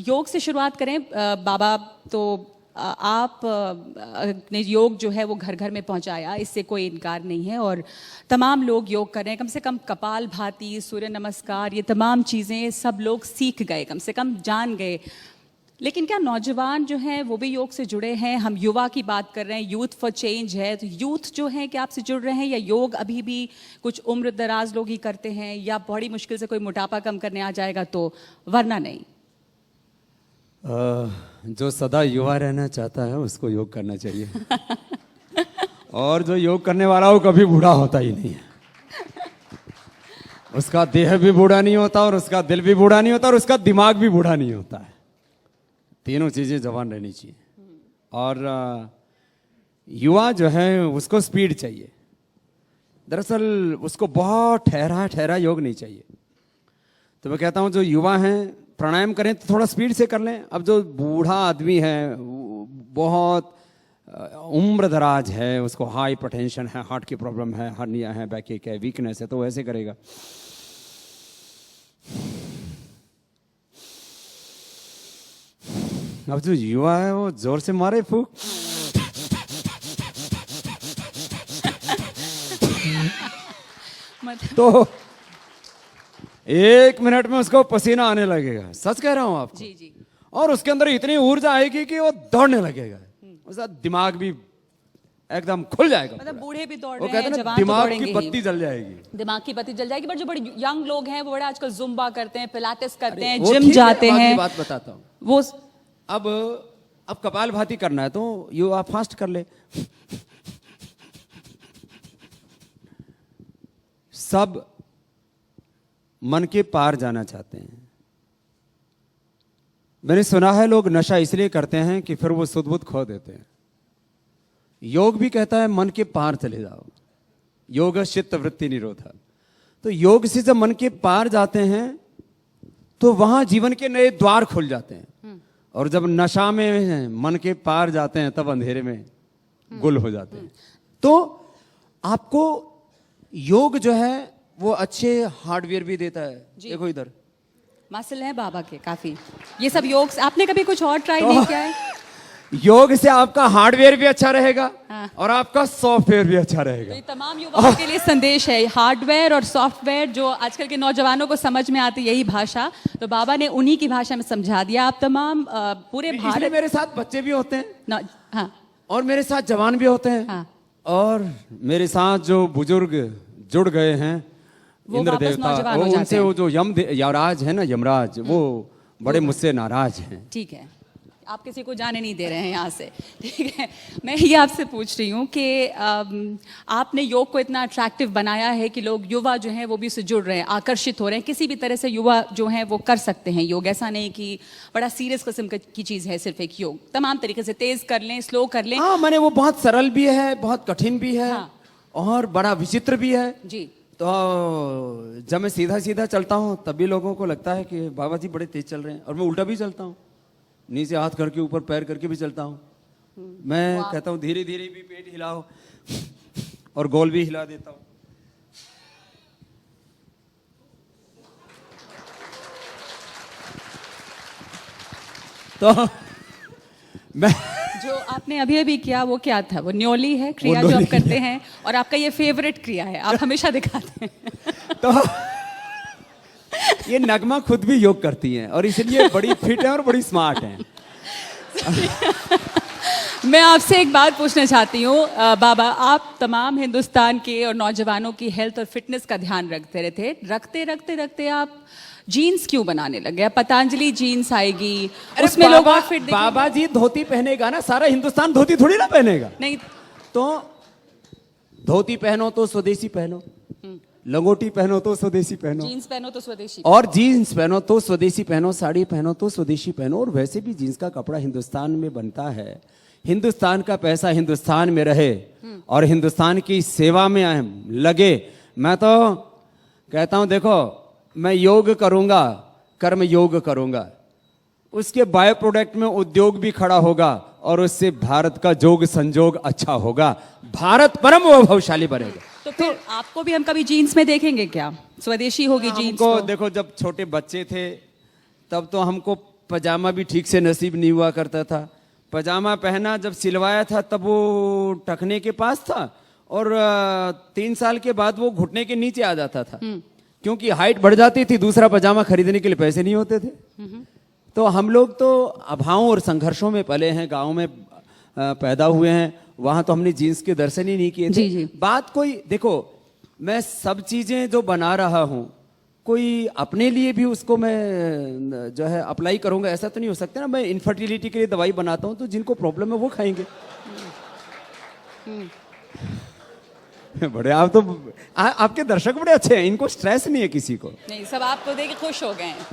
योग से शुरुआत करें बाबा। तो आप ने योग जो है वो घर घर में पहुंचाया, इससे कोई इनकार नहीं है, और तमाम लोग योग कर रहे हैं। कम से कम कपाल भाती, सूर्य नमस्कार, ये तमाम चीज़ें सब लोग सीख गए, कम से कम जान गए। लेकिन क्या नौजवान जो हैं वो भी योग से जुड़े हैं? हम युवा की बात कर रहे हैं, यूथ फॉर चेंज है, तो यूथ जो है क्या आपसे जुड़ रहे हैं, या योग अभी भी कुछ उम्र दराज लोग ही करते हैं, या बड़ी मुश्किल से कोई मोटापा कम करने आ जाएगा तो, वरना नहीं? जो सदा युवा रहना चाहता है उसको योग करना चाहिए और जो योग करने वाला वो कभी बूढ़ा होता ही नहीं है। उसका देह भी बूढ़ा नहीं होता, और उसका दिल भी बूढ़ा नहीं होता, और उसका दिमाग भी बूढ़ा नहीं होता है। तीनों चीजें जवान रहनी चाहिए। और युवा जो है उसको स्पीड चाहिए। दरअसल उसको बहुत ठहरा ठहरा योग नहीं चाहिए। तो मैं कहता हूं जो युवा हैं प्राणायाम करें तो थोड़ा स्पीड से कर लें। अब जो बूढ़ा आदमी है, बहुत उम्र दराज है, उसको हाइपरटेंशन है, हार्ट की प्रॉब्लम है, हर्निया है, बैकएक है, वीकनेस है, तो वैसे करेगा। अब जो युवा है वो जोर से मारे फूक तो 1 मिनट में उसको पसीना आने लगेगा। सच कह रहा हूं आपको। जी जी। और उसके अंदर इतनी ऊर्जा आएगी कि वो दौड़ने लगेगा। उसका दिमाग भी एकदम खुल जाएगा। मतलब बूढ़े भी दौड़ वो रहे हैं, कहते हैं जवान ना, तो दिमाग दौड़ेंगे की ही। बत्ती जल जाएगी। दिमाग की बत्ती जल जाएगी। बट जो बड़े यंग लोग हैं वो बड़े आजकल जुम्बा करते हैं, पिलाटेस करते हैं, वो जिम ठीक है, जाते बाकी हैं। बात बताता हूं। वो अब कपाल भाती करना है तो युवा फास्ट कर ले। सब मन के पार जाना चाहते हैं। मैंने सुना है लोग नशा इसलिए करते हैं कि फिर वो सुध बुध खो देते हैं। योग भी कहता है मन के पार चले जाओ, योग चित्त वृत्ति निरोधा। तो योग से जब मन के पार जाते हैं तो वहां जीवन के नए द्वार खुल जाते हैं। और जब नशा में मन के पार जाते हैं तब अंधेरे में गुल हो जाते हैं। तो आपको योग जो है वो अच्छे हार्डवेयर भी देता है। देखो इधर मसल है बाबा के काफी। ये सब योग आपने कभी कुछ और ट्राई नहीं किया है? योग से आपका हार्डवेयर भी अच्छा रहेगा। हाँ। और आपका सॉफ्टवेयर भी अच्छा रहेगा। तो ये तमाम युवाओं के लिए संदेश है, हार्डवेयर और सॉफ्टवेयर जो आजकल के नौजवानों को समझ में आती यही भाषा, तो बाबा ने उन्हीं की भाषा में समझा दिया। आप तमाम पूरे भारत, मेरे साथ बच्चे भी होते हैं, हाँ, और मेरे साथ जवान भी होते हैं, हाँ, और मेरे साथ जो बुजुर्ग जुड़ गए हैं, इंद्र देवता, उनसे वो जो यमराज है ना, यमराज, वो बड़े मुझसे नाराज हैं। ठीक है, आप किसी को जाने नहीं दे रहे हैं यहाँ से, ठीक है। मैं ये आपसे पूछ रही हूँ कि आपने योग को इतना अट्रैक्टिव बनाया है कि लोग, युवा जो हैं वो भी उससे जुड़ रहे हैं, आकर्षित हो रहे हैं। किसी भी तरह से युवा जो हैं वो कर सकते हैं योग। ऐसा नहीं कि बड़ा सीरियस किस्म की चीज़ है सिर्फ एक योग। तमाम तरीके से तेज कर लें, स्लो कर लें। हाँ, मैंने वो बहुत सरल भी है, बहुत कठिन भी है, हाँ। और बड़ा विचित्र भी है जी। तो जब मैं सीधा सीधा चलता हूँ तब भी लोगों को लगता है कि बाबा जी बड़े तेज चल रहे हैं। और मैं उल्टा भी चलता हूँ, नीचे हाथ करके ऊपर पैर करके भी चलता हूँ। मैं कहता हूँ धीरे धीरे भी पेट हिलाओ, और गोल भी हिला देता हूँ। तो मैं जो आपने अभी अभी किया वो क्या था? वो न्योली है क्रिया जो आप करते हैं, और आपका ये फेवरेट क्रिया है, आप हमेशा दिखाते हैं। तो ये नगमा खुद भी योग करती हैं और इसलिए बड़ी फिट है और बड़ी स्मार्ट हैं। मैं आपसे एक बात पूछना चाहती हूँ बाबा, आप तमाम हिंदुस्तान के और नौजवानों की हेल्थ और फिटनेस का ध्यान रखते रखते आप जीन्स क्यों बनाने लगे? पतंजलि जीन्स आएगी, उसमें लोग और फिट दिखेंगे। बाबा जी धोती पहनेगा ना, सारा हिंदुस्तान धोती थोड़ी ना पहनेगा। नहीं तो धोती पहनो तो स्वदेशी पहनो, लंगोटी पहनो तो स्वदेशी पहनो, जीन्स पहनो तो स्वदेशी, और जीन्स पहनो तो स्वदेशी पहनो, साड़ी पहनो तो स्वदेशी पहनो। और वैसे भी जीन्स का कपड़ा हिंदुस्तान में बनता है, हिंदुस्तान का पैसा हिंदुस्तान में रहे और हिंदुस्तान की सेवा में लगे। मैं तो कहता हूं, देखो मैं योग करूंगा, कर्म योग करूंगा, उसके बाय प्रोडक्ट में उद्योग भी खड़ा होगा और उससे भारत का जोग संजोग अच्छा होगा, भारत परम वैभवशाली बनेगा। तो फिर आपको भी हम कभी जीन्स में देखेंगे क्या? स्वदेशी होगी जीन्स को तो? देखो, जब छोटे बच्चे थे तब तो हमको पजामा भी ठीक से नसीब नहीं हुआ करता था। पजामा पहना जब सिलवाया था तब वो टखने के पास था और 3 साल के बाद वो घुटने के नीचे आ जाता था, क्योंकि हाइट बढ़ जाती थी, दूसरा पजामा खरीदने के लिए पैसे नहीं होते थे। तो हम लोग तो अभावों और संघर्षों में पले हैं, गाँव में पैदा हुए हैं, वहां तो हमने जीन्स के दर्शन ही नहीं किए थे। जी, जी। बात कोई देखो, मैं सब चीजें जो बना रहा हूं कोई अपने लिए भी उसको मैं जो है अप्लाई करूंगा ऐसा तो नहीं हो सकता ना। मैं इनफर्टिलिटी के लिए दवाई बनाता हूं तो जिनको प्रॉब्लम है वो खाएंगे। बड़े आप तो आपके दर्शक बड़े अच्छे हैं, इनको स्ट्रेस नहीं है किसी को। नहीं, सब आपको देख के खुश हो गए हैं।